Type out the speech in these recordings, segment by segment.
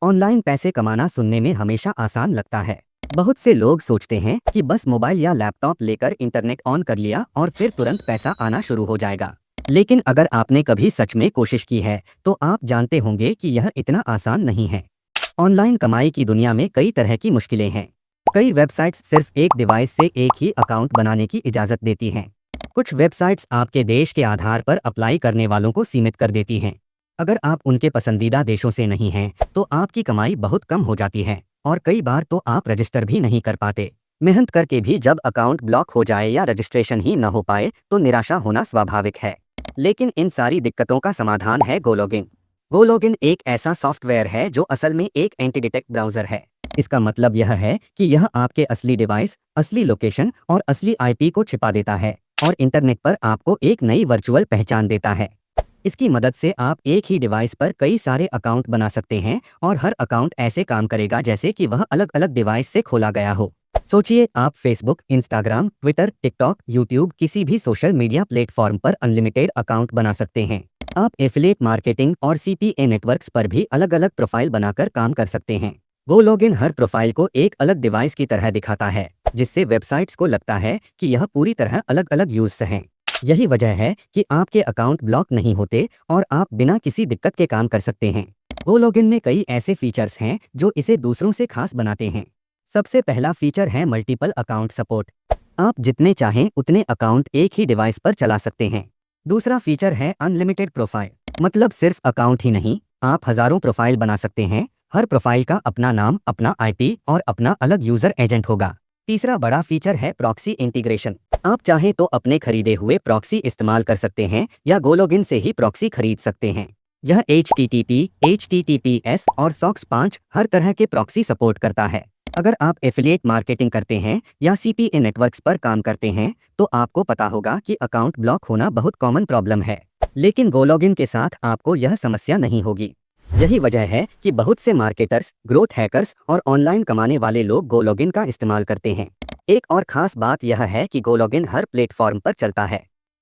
Online पैसे कमाना सुनने में हमेशा आसान लगता है। बहुत से लोग सोचते हैं कि बस मोबाइल या लैपटॉप लेकर इंटरनेट ऑन कर लिया और फिर तुरंत पैसा आना शुरू हो जाएगा। लेकिन अगर आपने कभी सच में कोशिश की है तो आप जानते होंगे कि यह इतना आसान नहीं है। ऑनलाइन कमाई की दुनिया में कई तरह की मुश्किलें हैं। कई वेबसाइट्स सिर्फ एक डिवाइस से एक ही अकाउंट बनाने की इजाज़त देती हैं। कुछ वेबसाइट्स आपके देश के आधार पर अप्लाई करने वालों को सीमित कर देती हैं। अगर आप उनके पसंदीदा देशों से नहीं हैं तो आपकी कमाई बहुत कम हो जाती है और कई बार तो आप रजिस्टर भी नहीं कर पाते। मेहनत करके भी जब अकाउंट ब्लॉक हो जाए या रजिस्ट्रेशन ही न हो पाए तो निराशा होना स्वाभाविक है। लेकिन इन सारी दिक्कतों का समाधान है गोलॉगिन। गोलॉगिन एक ऐसा सॉफ्टवेयर है जो असल में एक एंटी डिटेक्ट ब्राउज़र है। इसका मतलब यह है कि यह आपके असली डिवाइस, असली लोकेशन और असली आईपी को छिपा देता है और इंटरनेट पर आपको एक नई वर्चुअल पहचान देता है। इसकी मदद से आप एक ही डिवाइस पर कई सारे अकाउंट बना सकते हैं और हर अकाउंट ऐसे काम करेगा जैसे कि वह अलग अलग डिवाइस से खोला गया हो। सोचिए, आप Facebook, Instagram, Twitter, TikTok, YouTube किसी भी सोशल मीडिया प्लेटफॉर्म पर अनलिमिटेड अकाउंट बना सकते हैं। आप एफिलिएट मार्केटिंग और सीपीए नेटवर्क्स पर भी अलग अलग प्रोफाइल बनाकर काम कर सकते हैं। गोलॉगिन हर प्रोफाइल को एक अलग डिवाइस की तरह दिखाता है, जिससे वेबसाइट्स को लगता है कि यह पूरी तरह अलग अलग यूजर्स हैं। यही वजह है कि आपके अकाउंट ब्लॉक नहीं होते और आप बिना किसी दिक्कत के काम कर सकते हैं। गोलॉगिन में कई ऐसे फीचर्स हैं जो इसे दूसरों से खास बनाते हैं। सबसे पहला फीचर है मल्टीपल अकाउंट सपोर्ट। आप जितने चाहें उतने अकाउंट एक ही डिवाइस पर चला सकते हैं। दूसरा फीचर है अनलिमिटेड प्रोफाइल, मतलब सिर्फ अकाउंट ही नहीं, आप हजारों प्रोफाइल बना सकते हैं। हर प्रोफाइल का अपना नाम, अपना आईपी और अपना अलग यूजर एजेंट होगा। तीसरा बड़ा फीचर है प्रॉक्सी इंटीग्रेशन। आप चाहें तो अपने खरीदे हुए प्रॉक्सी इस्तेमाल कर सकते हैं या गोलॉगिन से ही प्रॉक्सी खरीद सकते हैं। यह HTTP, HTTPS और SOX 5 हर तरह के प्रॉक्सी सपोर्ट करता है। अगर आप एफिलिएट मार्केटिंग करते हैं या सीपीए नेटवर्क्स पर काम करते हैं तो आपको पता होगा कि अकाउंट ब्लॉक होना बहुत कॉमन प्रॉब्लम है। लेकिन गोलॉगिन के साथ आपको यह समस्या नहीं होगी। यही वजह है कि बहुत से मार्केटर्स, ग्रोथ हैकर्स और ऑनलाइन कमाने वाले लोग गोलॉगिन का इस्तेमाल करते हैं। एक और खास बात यह है कि गोलॉगिन हर प्लेटफॉर्म पर चलता है,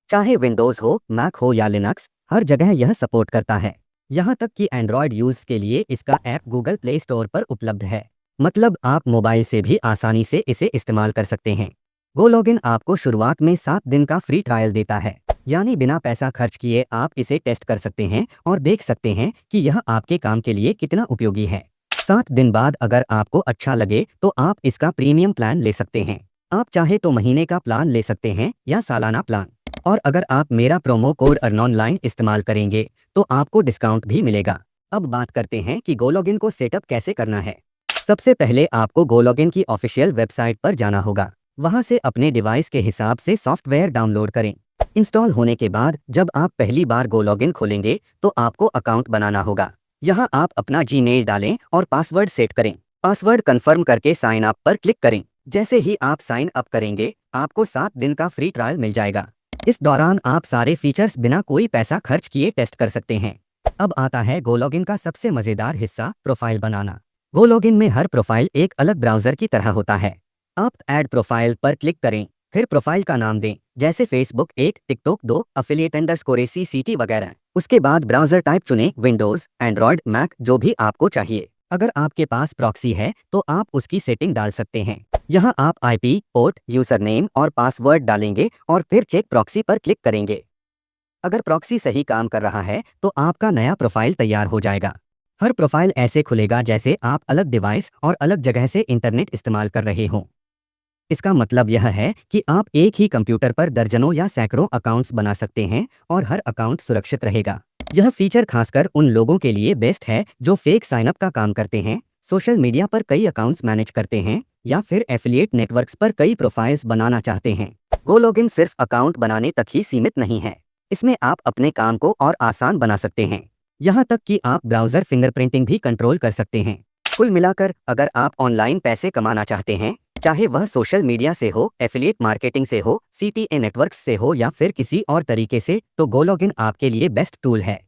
चाहे विंडोज़ हो, मैक हो या लिनक्स, हर जगह यह सपोर्ट करता है। यहाँ तक कि एंड्रॉयड यूज़ के लिए इसका ऐप गूगल प्ले स्टोर पर उपलब्ध है, मतलब आप मोबाइल से भी आसानी से इसे इस्तेमाल कर सकते हैं। गोलॉगिन आपको शुरुआत में 7 दिन का फ्री ट्रायल देता है, यानी बिना पैसा खर्च किए आप इसे टेस्ट कर सकते हैं और देख सकते हैं कि यह आपके काम के लिए कितना उपयोगी है। 7 दिन बाद अगर आपको अच्छा लगे तो आप इसका प्रीमियम प्लान ले सकते हैं। आप चाहे तो महीने का प्लान ले सकते हैं या सालाना प्लान। और अगर आप मेरा प्रोमो कोड अर्नऑनलाइन इस्तेमाल करेंगे तो आपको डिस्काउंट भी मिलेगा। अब बात करते हैं कि गोलॉगिन को सेटअप कैसे करना है। सबसे पहले आपको गोलॉगिन की ऑफिशियल वेबसाइट पर जाना होगा। वहां से अपने डिवाइस के हिसाब से सॉफ्टवेयर डाउनलोड करें। इंस्टॉल होने के बाद जब आप पहली बार गोलॉगिन खोलेंगे तो आपको अकाउंट बनाना होगा। यहाँ आप अपना जीमेल डालें और पासवर्ड सेट करें। पासवर्ड कंफर्म करके साइन अप पर क्लिक करें। जैसे ही आप साइन अप करेंगे आपको 7 दिन का फ्री ट्रायल मिल जाएगा। इस दौरान आप सारे फीचर्स बिना कोई पैसा खर्च किए टेस्ट कर सकते हैं। अब आता है गोलॉगिन का सबसे मजेदार हिस्सा, प्रोफाइल बनाना। गोलॉगिन में हर प्रोफाइल एक अलग ब्राउजर की तरह होता है। आप ऐड प्रोफाइल पर क्लिक करें, फिर प्रोफाइल का नाम दें, जैसे फेसबुक 1, टिकटॉक 2, affiliate_ACCT वगैरह। उसके बाद ब्राउजर टाइप चुनें, विंडोज, एंड्रॉयड, मैक, जो भी आपको चाहिए। अगर आपके पास प्रॉक्सी है तो आप उसकी सेटिंग डाल सकते हैं। यहाँ आप आईपी, पोर्ट, यूजर नेम और पासवर्ड डालेंगे और फिर चेक प्रॉक्सी पर क्लिक करेंगे। अगर प्रॉक्सी सही काम कर रहा है तो आपका नया प्रोफाइल तैयार हो जाएगा। हर प्रोफाइल ऐसे खुलेगा जैसे आप अलग डिवाइस और अलग जगह से इंटरनेट इस्तेमाल कर रहे हों। इसका मतलब यह है कि आप एक ही कंप्यूटर पर दर्जनों या सैकड़ों अकाउंट्स बना सकते हैं और हर अकाउंट सुरक्षित रहेगा। यह फीचर खासकर उन लोगों के लिए बेस्ट है जो फेक साइनअप का काम करते हैं, सोशल मीडिया पर कई अकाउंट्स मैनेज करते हैं या फिर एफिलिएट नेटवर्क्स पर कई प्रोफाइल्स बनाना चाहते हैं। गोलॉगिन सिर्फ अकाउंट बनाने तक ही सीमित नहीं है, इसमें आप अपने काम को और आसान बना सकते हैं। यहाँ तक कि आप ब्राउजर फिंगरप्रिंटिंग भी कंट्रोल कर सकते हैं। कुल मिलाकर अगर आप ऑनलाइन पैसे कमाना चाहते हैं, चाहे वह सोशल मीडिया से हो, एफिलिएट मार्केटिंग से हो, सीपीए नेटवर्क्स से हो या फिर किसी और तरीके से, तो गोलॉगिन आपके लिए बेस्ट टूल है।